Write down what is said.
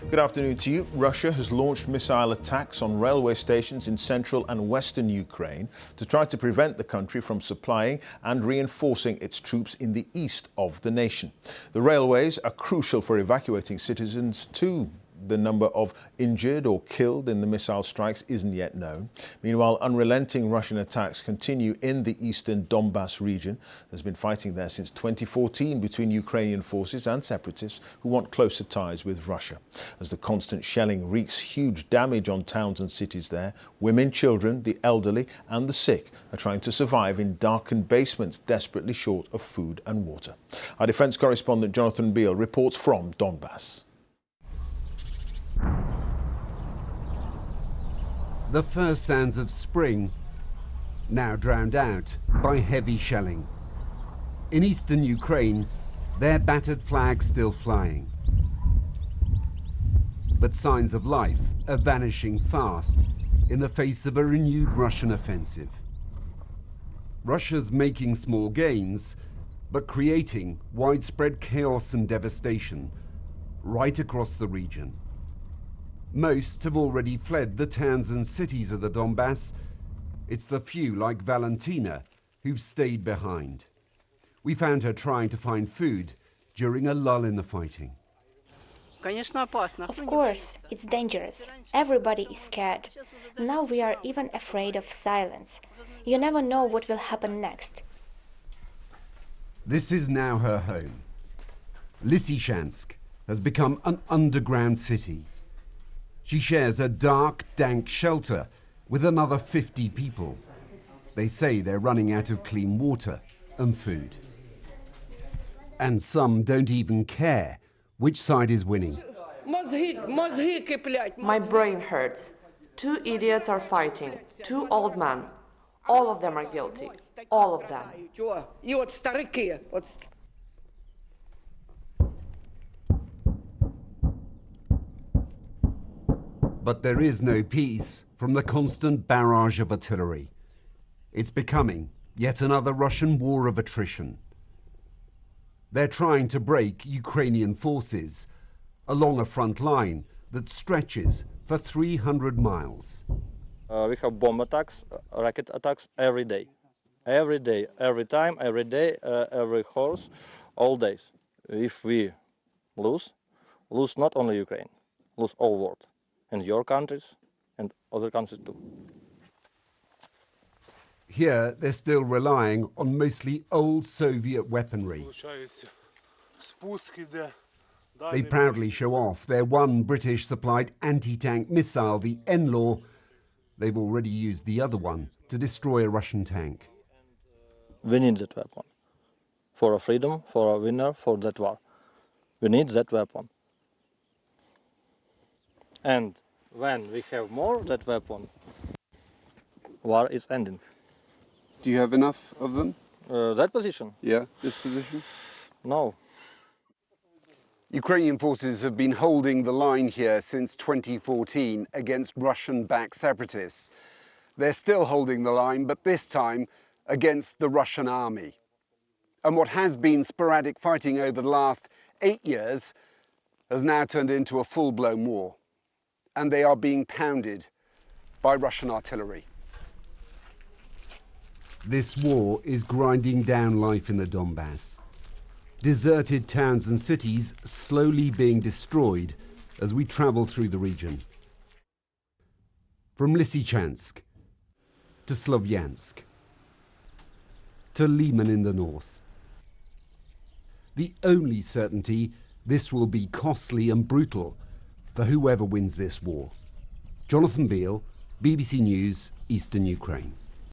Good afternoon to you. Russia has launched missile attacks on railway stations in central and western Ukraine to try to prevent the country from supplying and reinforcing its troops in the east of the nation. The railways are crucial for evacuating citizens too. The number of injured or killed in the missile strikes isn't yet known. Meanwhile, unrelenting Russian attacks continue in the eastern Donbas region. There's been fighting there since 2014 between Ukrainian forces and separatists who want closer ties with Russia. As the constant shelling wreaks huge damage on towns and cities there, women, children, the elderly and the sick are trying to survive in darkened basements, desperately short of food and water. Our defence correspondent Jonathan Beale reports from Donbas. The first sounds of spring now drowned out by heavy shelling. In eastern Ukraine, their battered flags still flying. But signs of life are vanishing fast in the face of a renewed Russian offensive. Russia's making small gains, but creating widespread chaos and devastation right across the region. Most have already fled the towns and cities of the Donbass. It's the few, like Valentina, who've stayed behind. We found her trying to find food during a lull in the fighting. Of course, it's dangerous. Everybody is scared. Now we are even afraid of silence. You never know what will happen next. This is now her home. Lysychansk has become an underground city. She shares a dark, dank shelter with another 50 people. They say they're running out of clean water and food. And some don't even care which side is winning. My brain hurts. 2 idiots are fighting, 2 old men. All of them are guilty. All of them. But there is no peace from the constant barrage of artillery. It's becoming yet another Russian war of attrition. They're trying to break Ukrainian forces along a front line that stretches for 300 miles. We have bomb attacks, rocket attacks every day. Every day, every time, every day, every horse, all days. If we lose not only Ukraine, lose all world. And your countries and other countries too. Here, they're still relying on mostly old Soviet weaponry. They proudly show off their one British-supplied anti-tank missile, the N-Law. They've already used the other one to destroy a Russian tank. We need that weapon. For our freedom, for our winner, for that war. We need that weapon. And when we have more that weapon, war is ending. Do you have enough of them? That position? Yeah, this position? No. Ukrainian forces have been holding the line here since 2014 against Russian-backed separatists. They're still holding the line, but this time against the Russian army. And what has been sporadic fighting over the last 8 years has now turned into a full-blown war. And they are being pounded by Russian artillery. This war is grinding down life in the Donbass. Deserted towns and cities slowly being destroyed as we travel through the region. From Lysychansk to Slovyansk to Liman in the north. The only certainty, this will be costly and brutal for whoever wins this war. Jonathan Beale, BBC News, Eastern Ukraine.